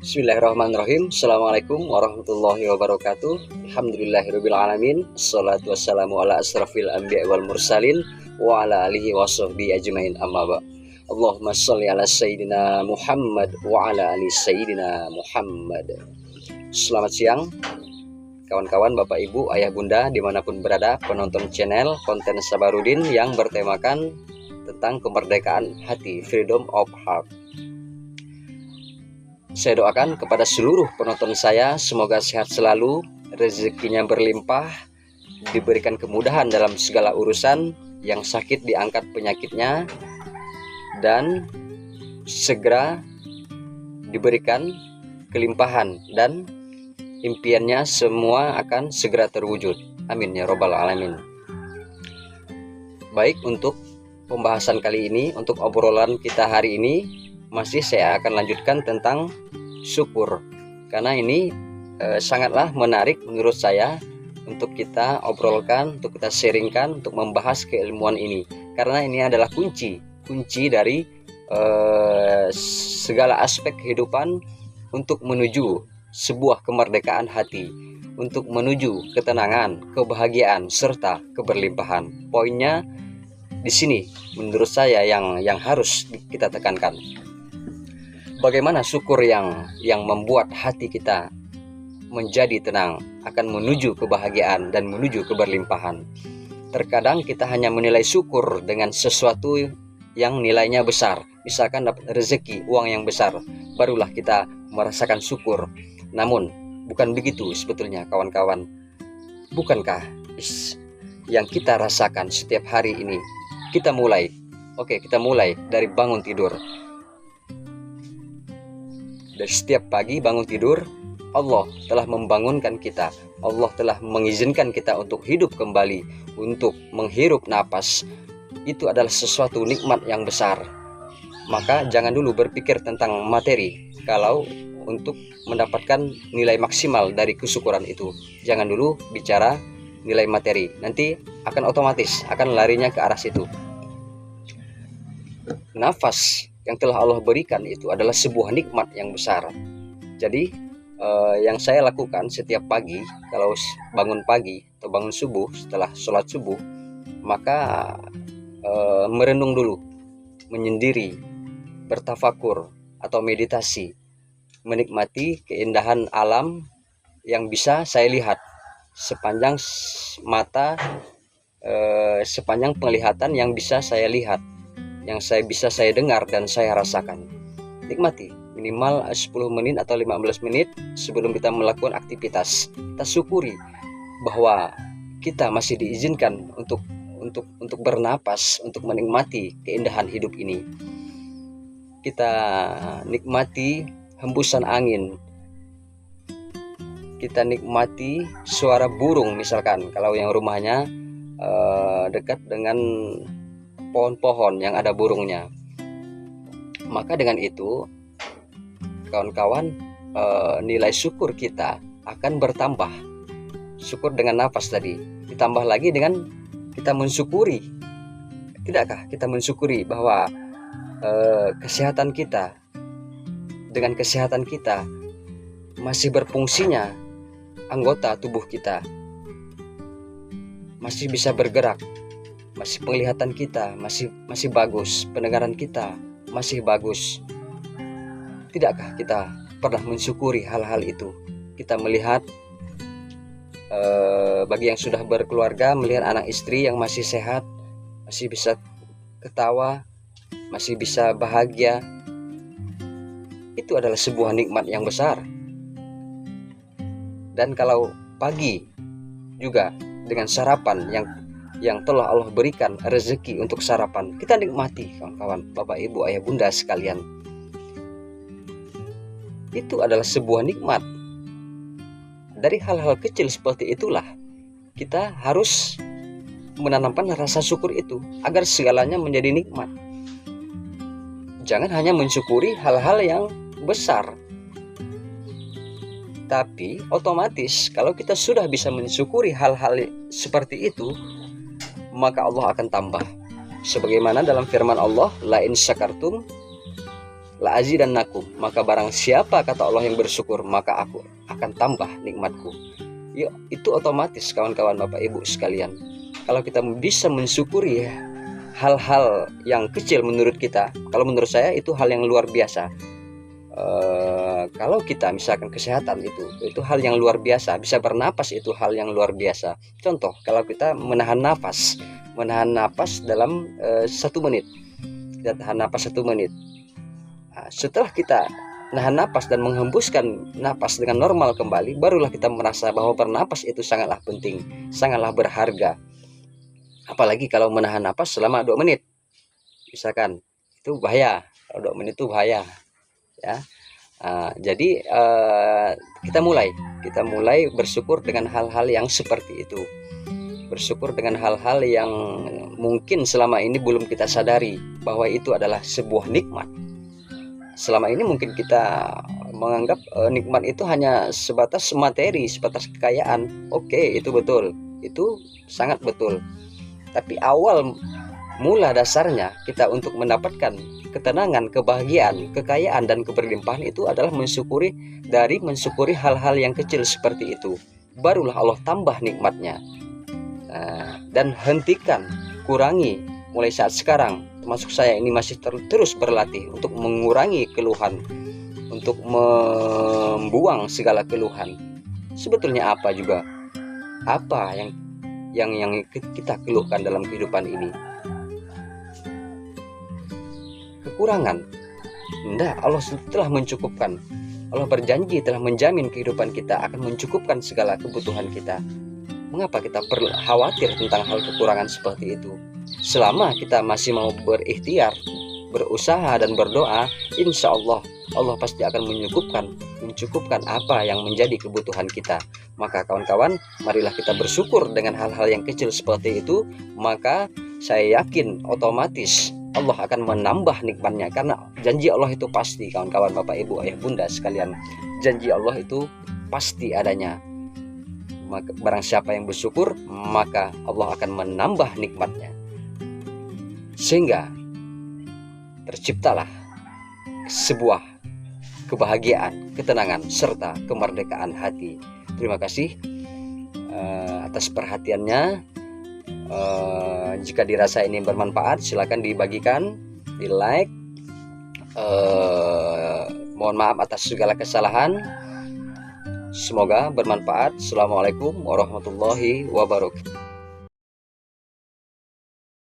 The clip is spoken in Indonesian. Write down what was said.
Bismillahirrahmanirrahim. Assalamualaikum warahmatullahi wabarakatuh. Alhamdulillahirabbil alamin. Assalatu wassalamu ala asrafil anbiya wal mursalin wa ala alihi washabbihi ajmain, amma ba. Allahumma shalli ala sayyidina Muhammad wa ala ali sayyidina Muhammad. Selamat siang kawan-kawan, bapak ibu, ayah bunda dimanapun berada, penonton channel konten Sabarudin yang bertemakan tentang kemerdekaan hati, freedom of heart. Saya doakan kepada seluruh penonton saya, semoga sehat selalu, rezekinya berlimpah, diberikan kemudahan dalam segala urusan, yang sakit diangkat penyakitnya, dan segera diberikan kelimpahan, dan impiannya semua akan segera terwujud. Amin ya robbal alamin. Baik, untuk pembahasan kali ini, untuk obrolan kita hari ini, masih saya akan lanjutkan tentang syukur, karena ini sangatlah menarik menurut saya untuk kita obrolkan, untuk kita sharingkan, untuk membahas keilmuan ini, karena ini adalah kunci dari segala aspek kehidupan untuk menuju sebuah kemerdekaan hati, untuk menuju ketenangan, kebahagiaan, serta keberlimpahan. Poinnya di sini menurut saya yang harus kita tekankan. Bagaimana syukur yang membuat hati kita menjadi tenang, akan menuju kebahagiaan dan menuju keberlimpahan. Terkadang kita hanya menilai syukur dengan sesuatu yang nilainya besar, misalkan dapat rezeki, uang yang besar, barulah kita merasakan syukur. Namun bukan begitu sebetulnya kawan-kawan. Bukankah yang kita rasakan setiap hari ini, kita mulai dari bangun tidur. Dan setiap pagi bangun tidur, Allah telah membangunkan kita. Allah telah mengizinkan kita untuk hidup kembali, untuk menghirup napas. Itu adalah sesuatu nikmat yang besar. Maka jangan dulu berpikir tentang materi. Kalau untuk mendapatkan nilai maksimal dari kesyukuran itu, jangan dulu bicara nilai materi. Nanti akan otomatis akan larinya ke arah situ. Nafas yang telah Allah berikan itu adalah sebuah nikmat yang besar. Jadi yang saya lakukan setiap pagi, kalau bangun pagi atau bangun subuh, setelah sholat subuh, maka merenung dulu, menyendiri, bertafakur atau meditasi, menikmati keindahan alam yang bisa saya lihat sepanjang mata, sepanjang penglihatan yang bisa saya lihat, yang bisa saya dengar dan saya rasakan. Nikmati minimal 10 menit atau 15 menit sebelum kita melakukan aktivitas. Kita syukuri bahwa kita masih diizinkan untuk bernapas, untuk menikmati keindahan hidup ini. Kita nikmati hembusan angin. Kita nikmati suara burung, misalkan kalau yang rumahnya dekat dengan pohon-pohon yang ada burungnya. Maka dengan itu kawan-kawan, nilai syukur kita akan bertambah. Syukur dengan nafas tadi, ditambah lagi dengan kita mensyukuri. Tidakkah kita mensyukuri bahwa kesehatan kita, dengan kesehatan kita masih berfungsinya anggota tubuh kita, masih bisa bergerak, masih penglihatan kita masih bagus, pendengaran kita masih bagus. Tidakkah kita pernah mensyukuri hal-hal itu? Kita melihat bagi yang sudah berkeluarga, melihat anak istri yang masih sehat, masih bisa ketawa, masih bisa bahagia, itu adalah sebuah nikmat yang besar. Dan kalau pagi juga dengan sarapan yang telah Allah berikan rezeki untuk sarapan, kita nikmati kawan-kawan, bapak ibu, ayah bunda sekalian. Itu adalah sebuah nikmat. Dari hal-hal kecil seperti itulah kita harus menanamkan rasa syukur itu agar segalanya menjadi nikmat. Jangan hanya mensyukuri hal-hal yang besar, tapi otomatis kalau kita sudah bisa mensyukuri hal-hal seperti itu, maka Allah akan tambah. Sebagaimana dalam firman Allah, la in syakartum la azidannakum, maka barang siapa kata Allah yang bersyukur, maka aku akan tambah nikmatku. Yuk, itu otomatis kawan-kawan Bapak Ibu sekalian. Kalau kita bisa mensyukuri hal-hal yang kecil menurut kita, kalau menurut saya itu hal yang luar biasa. Kalau kita misalkan kesehatan itu hal yang luar biasa, bisa bernapas itu hal yang luar biasa. Contoh, kalau kita menahan nafas dalam 1 menit, kita tahan nafas 1 menit. Nah, setelah kita nahan napas dan menghembuskan napas dengan normal kembali, barulah kita merasa bahwa bernapas itu sangatlah penting, sangatlah berharga. Apalagi kalau menahan napas selama 2 menit, misalkan, itu bahaya. Kalau 2 menit itu bahaya, ya. Jadi kita mulai bersyukur dengan hal-hal yang seperti itu. Bersyukur dengan hal-hal yang mungkin selama ini belum kita sadari bahwa itu adalah sebuah nikmat. Selama ini mungkin kita menganggap nikmat itu hanya sebatas materi, sebatas kekayaan. Oke, itu betul, itu sangat betul. Tapi awal mula dasarnya kita untuk mendapatkan ketenangan, kebahagiaan, kekayaan, dan keberlimpahan itu adalah mensyukuri hal-hal yang kecil seperti itu. Barulah Allah tambah nikmatnya. Dan hentikan, kurangi mulai saat sekarang, termasuk saya ini masih terus berlatih untuk mengurangi keluhan, untuk membuang segala keluhan. Sebetulnya apa yang kita keluhkan dalam kehidupan ini? Kekurangan. Enggak, Allah telah mencukupkan. Allah berjanji telah menjamin kehidupan kita akan mencukupkan segala kebutuhan kita. Mengapa kita perlu khawatir tentang hal kekurangan seperti itu? Selama kita masih mau berikhtiar, berusaha dan berdoa, insya Allah Allah pasti akan mencukupkan apa yang menjadi kebutuhan kita. Maka kawan-kawan, marilah kita bersyukur dengan hal-hal yang kecil seperti itu. Maka saya yakin otomatis Allah akan menambah nikmatnya, karena janji Allah itu pasti, kawan-kawan, Bapak Ibu, Ayah Bunda sekalian. Janji Allah itu pasti adanya. Maka barang siapa yang bersyukur, maka Allah akan menambah nikmatnya, sehingga terciptalah sebuah kebahagiaan, ketenangan, serta kemerdekaan hati. Terima kasih atas perhatiannya. Jika dirasa ini bermanfaat, silakan dibagikan, di like. Mohon maaf atas segala kesalahan. Semoga bermanfaat. Assalamualaikum warahmatullahi wabarakatuh.